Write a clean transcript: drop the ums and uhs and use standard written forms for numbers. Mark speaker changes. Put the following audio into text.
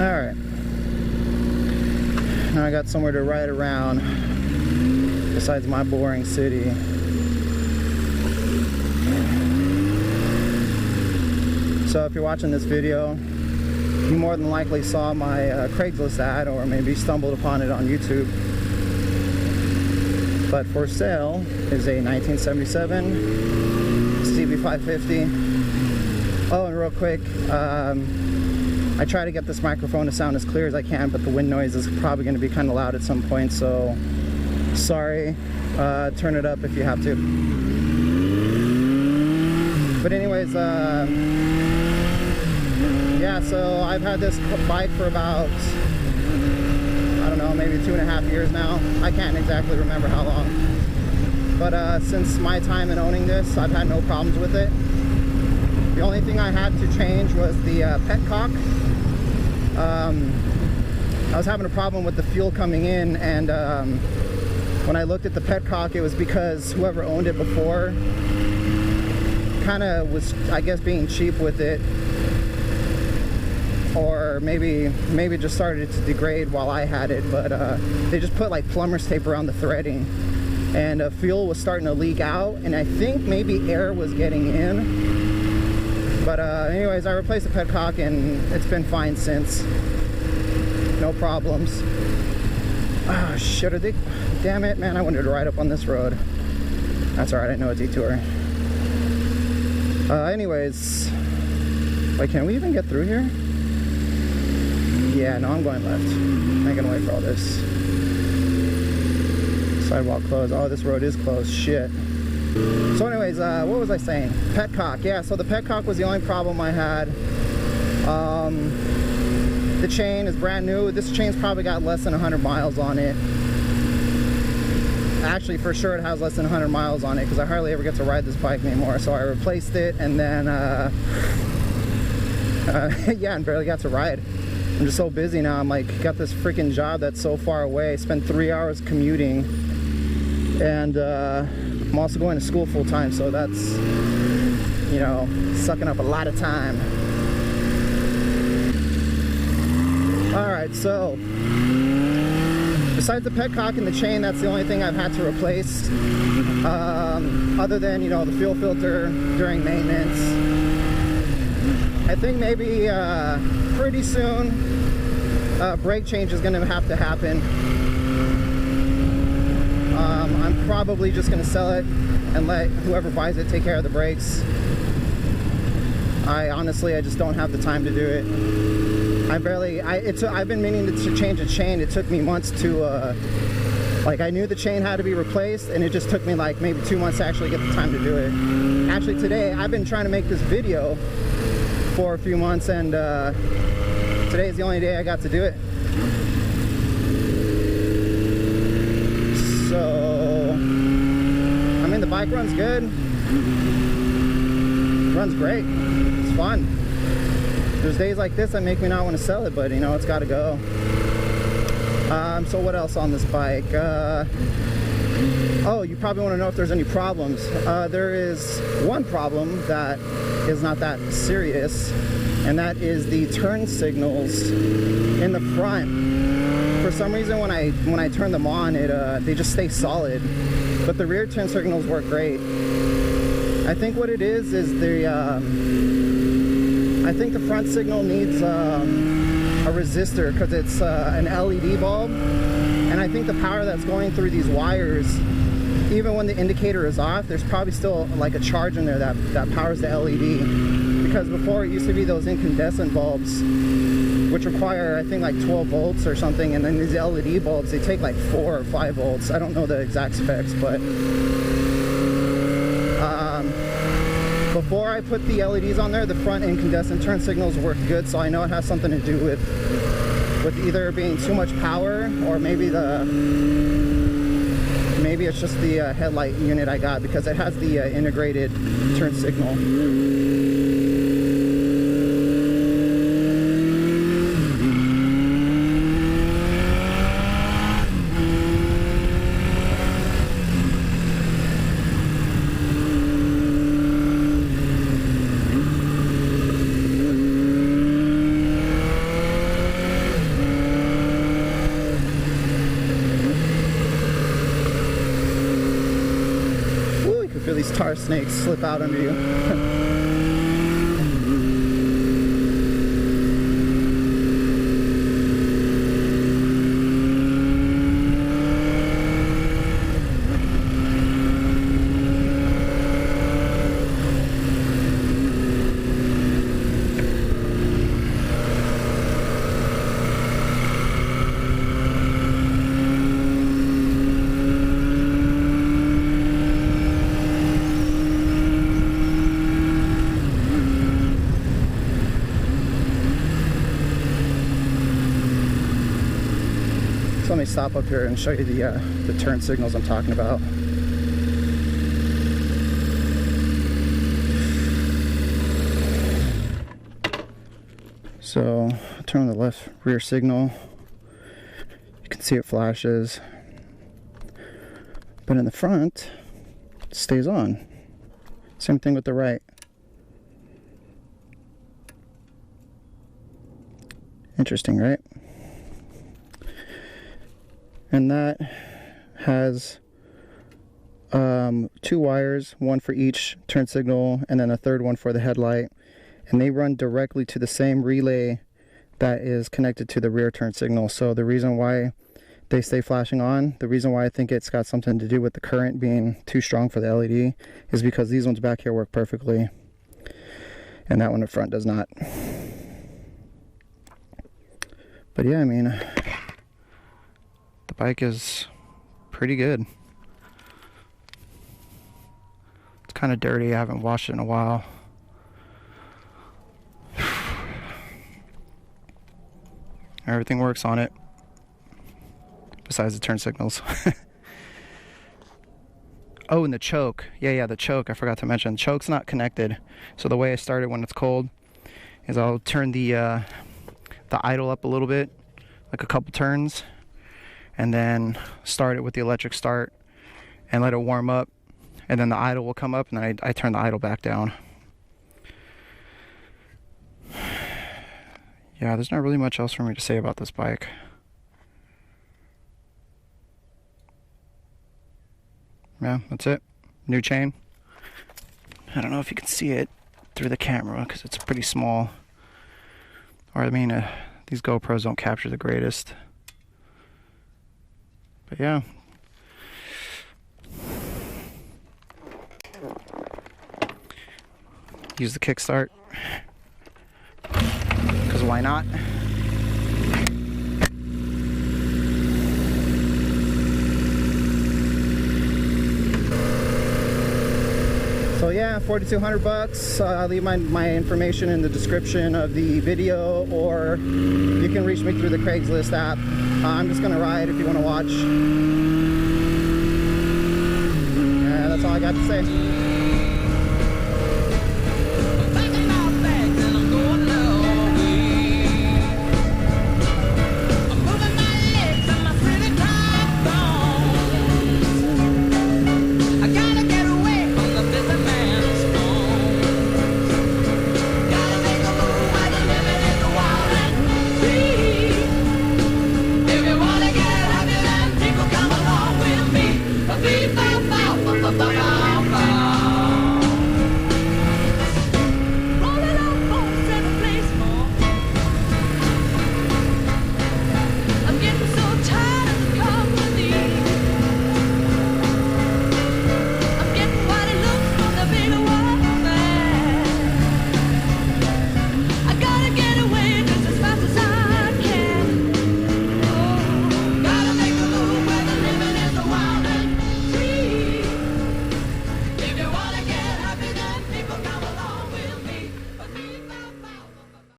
Speaker 1: Alright. Now I got somewhere to ride around besides my boring city. So if you're watching this video, you more than likely saw my Craigslist ad, or maybe stumbled upon it on YouTube. But for sale is a 1977 CB550. Oh, and real quick, I try to get this microphone to sound as clear as I can, but the wind noise is probably going to be kind of loud at some point, so sorry. Turn it up if you have to. But anyways, yeah, so I've had this bike for about, I don't know, maybe 2.5 years now. I can't exactly remember how long. But since my time in owning this, I've had no problems with it. The only thing I had to change was the petcock. I was having a problem with the fuel coming in, and when I looked at the petcock, it was because whoever owned it before kind of was, I guess, being cheap with it. Or maybe just started to degrade while I had it, but they just put like plumber's tape around the threading, and fuel was starting to leak out, and I think maybe air was getting in. But anyways, I replaced the petcock and it's been fine since. No problems. Oh shit, damn it, man, I wanted to ride up on this road. That's alright, I know a detour. Anyways, wait, can we even get through here? Yeah, no, I'm going left. I ain't gonna wait for all this. Sidewalk closed. Oh, this road is closed. Shit. So anyways, what was I saying? Petcock. Yeah, so the petcock was the only problem I had. The chain is brand new. This chain's probably got less than 100 miles on it. Actually, for sure it has less than 100 miles on it, because I hardly ever get to ride this bike anymore. So I replaced it, and then, yeah, and barely got to ride. I'm just so busy now. I'm like, got this freaking job that's so far away. Spend 3 hours commuting, and I'm also going to school full time, so that's, you know, sucking up a lot of time. Alright, so besides the petcock and the chain, that's the only thing I've had to replace, other than, you know, the fuel filter during maintenance. I think maybe pretty soon brake change is going to have to happen. I'm probably just going to sell it and let whoever buys it take care of the brakes. I just don't have the time to do it. I've been meaning to change a chain. It took me months to, like, I knew the chain had to be replaced, and it just took me like maybe 2 months to actually get the time to do it. Actually today, I've been trying to make this video for a few months, and today is the only day I got to do it. So, I mean, the bike runs good. Runs great. It's fun. There's days like this that make me not want to sell it, but you know, it's got to go. So what else on this bike? Oh, you probably want to know if there's any problems. There is one problem that is not that serious, and that is the turn signals in the front. For some reason, when I turn them on, they just stay solid, but the rear turn signals work great. I think what it is I think the front signal needs a resistor, because it's an LED bulb, and I think the power that's going through these wires, even when the indicator is off, there's probably still like a charge in there that powers the LED, because before it used to be those incandescent bulbs, which require, I think, like 12 volts or something, and then these LED bulbs, they take like 4 or 5 volts. I don't know the exact specs, but before I put the LEDs on there, the front incandescent turn signals work good, so I know it has something to do with either being too much power, or maybe it's just the headlight unit I got, because it has the integrated turn signal. car snakes slip out under you. Let me stop up here and show you the turn signals I'm talking about. So I'll turn on the left rear signal. You can see it flashes, but in the front it stays on. Same thing with the right. Interesting, right? And that has 2 wires, one for each turn signal and then a third one for the headlight, and they run directly to the same relay that is connected to the rear turn signal. So the reason why they stay flashing on, the reason why I think it's got something to do with the current being too strong for the LED, is because these ones back here work perfectly and that one in front does not. But yeah, I mean, the bike is pretty good. It's kind of dirty. I haven't washed it in a while. Everything works on it besides the turn signals. Oh, and the choke. Yeah, the choke. I forgot to mention. The choke's not connected. So the way I start it when it's cold is I'll turn the idle up a little bit, like a couple turns, and then start it with the electric start and let it warm up, and then the idle will come up, and then I turn the idle back down. Yeah, there's not really much else for me to say about this bike. Yeah, that's it. New chain. I don't know if you can see it through the camera because it's pretty small. Or I mean, these GoPros don't capture the greatest. But yeah. Use the kickstart. Because why not? So yeah, $4,200. I'll leave my information in the description of the video, or you can reach me through the Craigslist app. I'm just gonna ride if you want to watch. Yeah, that's all I got to say.